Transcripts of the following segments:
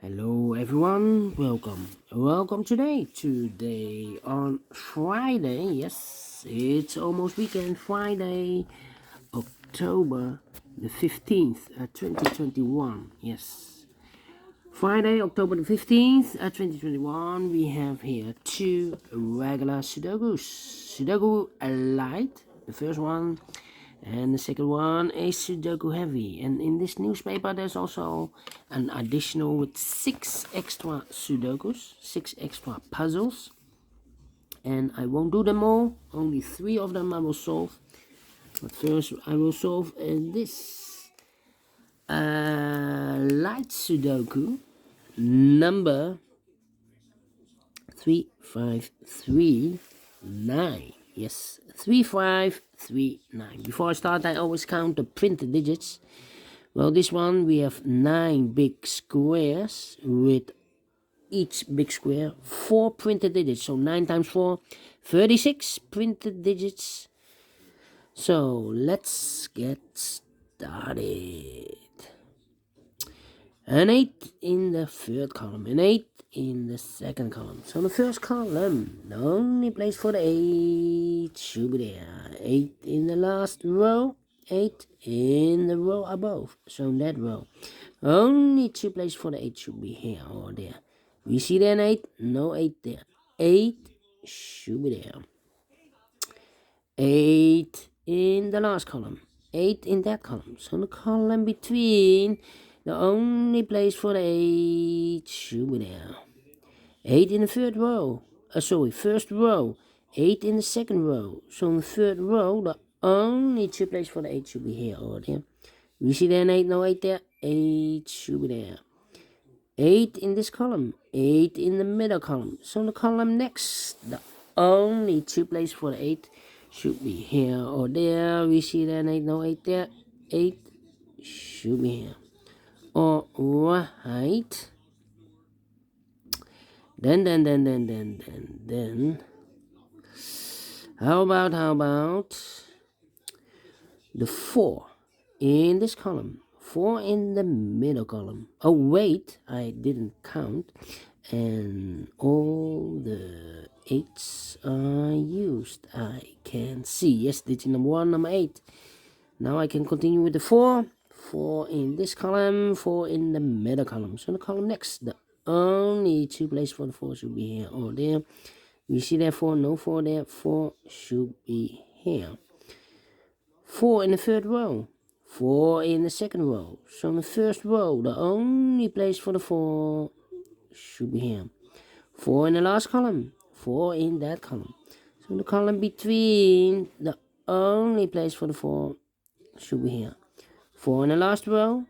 Hello everyone, welcome today on Friday. Yes, it's almost weekend. Friday, October the 15th, 2021. Yes, Friday, October the 15th, 2021. We have here two regular Sudokus. Sudoku Light, the first one, and the second one is Sudoku Heavy. And in this newspaper there's also an additional with 6 extra Sudokus, 6 extra puzzles. And I won't do them all, only 3 of them I will solve. But first I will solve this Light Sudoku number 3539. Yes, 3539. Before I start, I always count the printed digits. Well, this one we have 9 big squares with each big square 4 printed digits. So 9 times 4, 36 printed digits. So let's get started. An 8 in the third column, an 8 in the second column. So the first column, the only place for the 8 should be there. 8 in the last row, 8 in the row above. So in that row, only 2 places for the 8 should be here or there. We see there an 8, no 8 there. 8 should be there. 8 in the last column, 8 in that column. So the column between, the only place for the 8 should be there. 8 in the third row. First row. 8 in the second row. So in the third row, the only 2 places for the 8 should be here or there. We see there an 8, no 8 there. 8 should be there. 8 in this column. 8 in the middle column. So in the column next, the only 2 places for the 8 should be here or there. We see there an 8, no 8 there. 8 should be here. Alright. Then. How about the 4 in this column? 4 in the middle column. Oh wait, I didn't count. And all the 8s are used. I can see. Yes, digit number 1, number 8. Now I can continue with the 4. 4 in this column, 4 in the middle column. So the column next, the only 2 places for the 4 should be here or there. We see there 4, no 4 there. 4 should be here. 4 in the third row. 4 in the second row. So in the first row, the only place for the 4 should be here. 4 in the last column. 4 in that column. So the column between, the only place for the 4 should be here. 4 in the last row.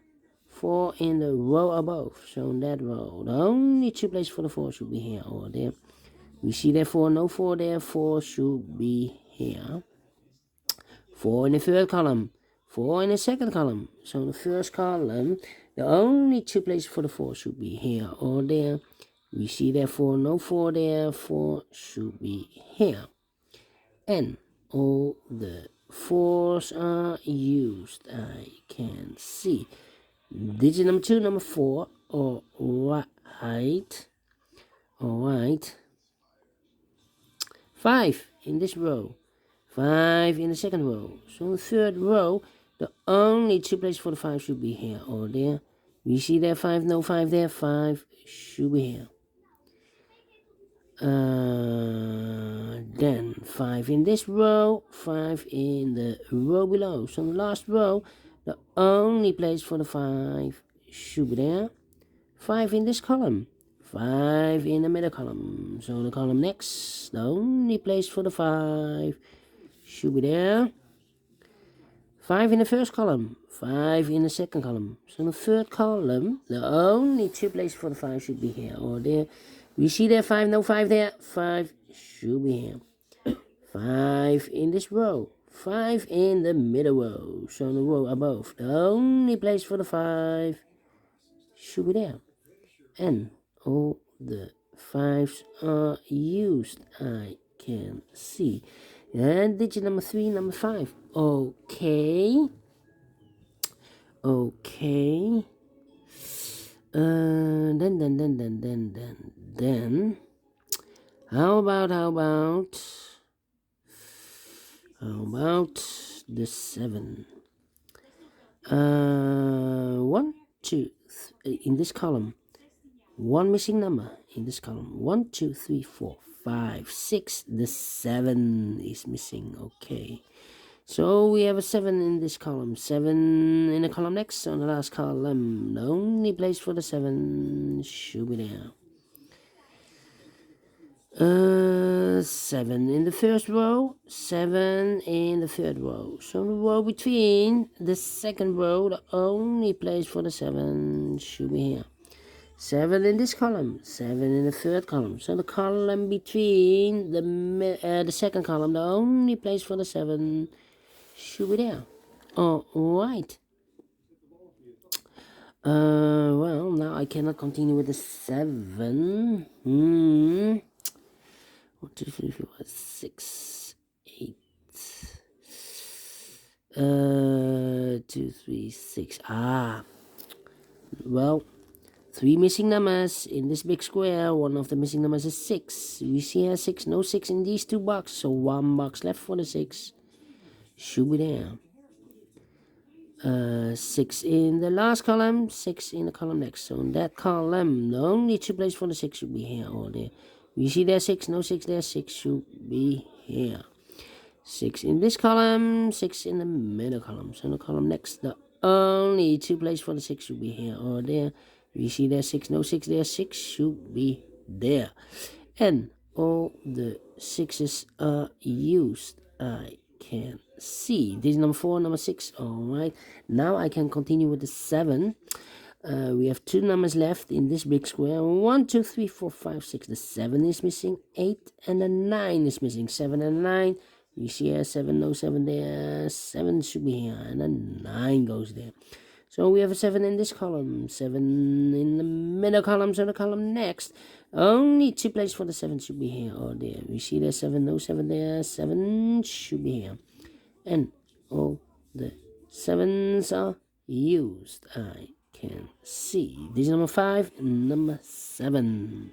4 in the row above. So in that row, the only 2 places for the 4 should be here or there. We see there 4, no 4 there. 4 should be here. 4 in the third column. 4 in the second column. So in the first column, the only 2 places for the 4 should be here or there. We see there 4, no 4 there. 4 should be here. And all the 4s are used. I can see. Digit number 2, number 4. Alright. 5 in this row. 5 in the second row. So in the third row, the only 2 places for the 5 should be here or there. We see there 5, no 5 there. 5 should be here. Then 5 in this row, 5 in the row below. So in the last row, the only place for the 5 should be there. 5 in this column, 5 in the middle column. So the column next, the only place for the 5 should be there. 5 in the first column, 5 in the second column. So in the third column, the only 2 places for the 5 should be here or there. We see there 5, no 5 there. 5 should be here. 5 in this row. 5 in the middle row. So in the row above, the only place for the 5 should be there. And all the 5s are used. I can see. And digit number 3, number 5. Okay. Then, how about the 7? 1, 2, in this column. One missing number in this column. 1, 2, 3, 4, 5, 6. The 7 is missing. Okay. So we have a 7 in this column. 7 in the column next. On the last column. The only place for the 7 should be there. 7 in the first row, 7 in the third row. So the row between the second row, the only place for the 7 should be here. 7 in this column, 7 in the third column. So the column between the second column, the only place for the 7 should be there. All right. Well, now I cannot continue with the 7. 1, 2, 3, 4, 5, 6, 8. 2, 3, 6. Well, 3 missing numbers in this big square. One of the missing numbers is 6. We see here 6. No 6 in these 2 boxes. So 1 box left for the 6. Should be there. 6 in the last column. 6 in the column next. So in that column, the only 2 places for the 6 should be here or there. We see there 6. No 6 there. 6 should be here. 6 in this column. 6 in the middle column. So in the column next, the only 2 places for the 6 should be here or there. We see there 6, no 6 there, 6 should be there. And all the 6s are used. I can see. This is number 4, number 6. Alright. Now I can continue with the 7. We have 2 numbers left in this big square. 1, 2, 3, 4, 5, 6. The 7 is missing. 8 and the 9 is missing. 7 and 9. We see here 7, no 7 there. 7 should be here. And then 9 goes there. So we have a 7 in this column, 7 in the middle column, so the column next. Only 2 places for the 7 should be here or there. We see there 7, no 7 there, 7 should be here. And all the 7s are used. I can see. This is number 5, number 7.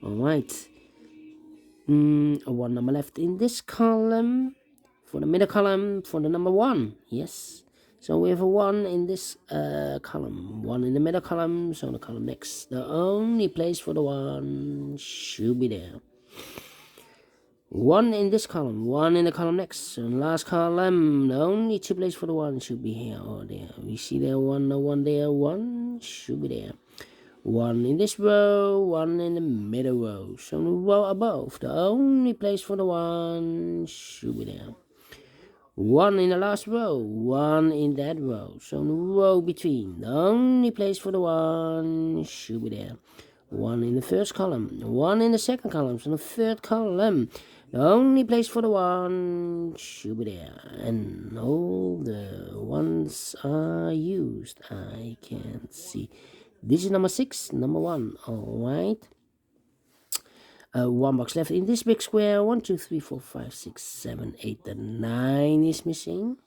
Alright. 1 number left in this column. For the middle column, for the number 1. Yes. So we have a 1 in this column, 1 in the middle column, so the column next. The only place for the 1 should be there. 1 in this column, 1 in the column next, so the last column, the only 2 places for the 1 should be here or there. We see there 1, no 1 there, 1 should be there. 1 in this row, 1 in the middle row, so the row above, the only place for the 1 should be there. 1 in the last row, 1 in that row. So the row between, the only place for the 1 should be there. 1 in the first column, 1 in the second column. So the third column, the only place for the 1 should be there. And all the 1s are used. I can see. This is number 6, number 1. Alright. 1 box left in this big square. 1, 2, 3, 4, 5, 6, 7, 8, and 9 is missing.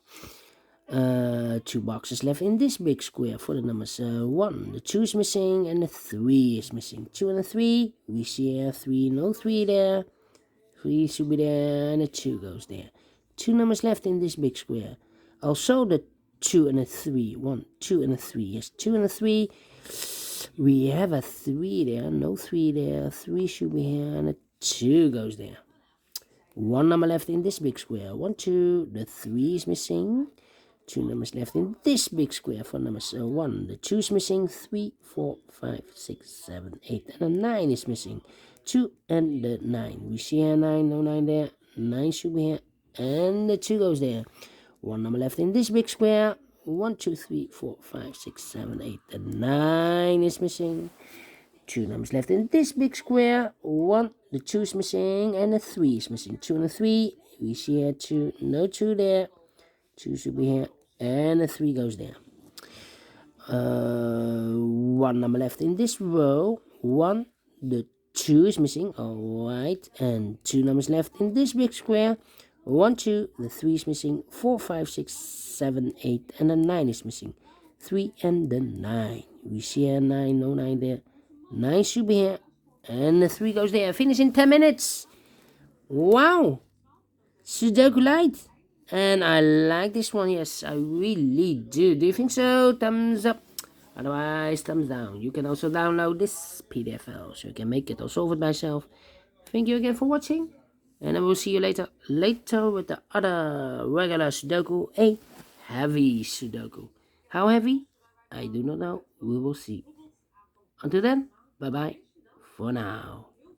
2 boxes left in this big square for the numbers 1. The 2 is missing and the 3 is missing. 2 and the 3. We see here 3, no 3 there. 3 should be there and the 2 goes there. 2 numbers left in this big square. Also the 2 and the 3. 1, 2 and a 3. Yes, 2 and a 3. We have a 3 there, no 3 there, 3 should be here, and a 2 goes there. 1 number left in this big square, 1, 2, the 3 is missing. 2 numbers left in this big square for numbers 1, the 2 is missing. 3, 4, 5, 6, 7, 8, and a 9 is missing. 2 and the 9, we see here 9, no 9 there, 9 should be here, and the 2 goes there. 1 number left in this big square. 1, 2, 3, 4, 5, 6, 7, 8, and 9 is missing. 2 numbers left in this big square. 1, the 2 is missing, and the 3 is missing. 2 and the 3, we see here 2, no 2 there. 2 should be here, and the 3 goes there. 1 number left in this row. 1, the 2 is missing, alright, and 2 numbers left in this big square. 1, 2, the 3 is missing. 4, 5, 6, 7, 8, and the 9 is missing. 3 and the 9. We see a 9, no 9 there. 9 should be here. And the 3 goes there. Finish in 10 minutes. Wow. Sudoku Light. And I like this one. Yes, I really do. Do you think so? Thumbs up. Otherwise, thumbs down. You can also download this PDF file so you can make it or solve it by yourself. Thank you again for watching. And I will see you later with the other regular Sudoku, a heavy Sudoku. How heavy? I do not know. We will see. Until then, bye bye for now.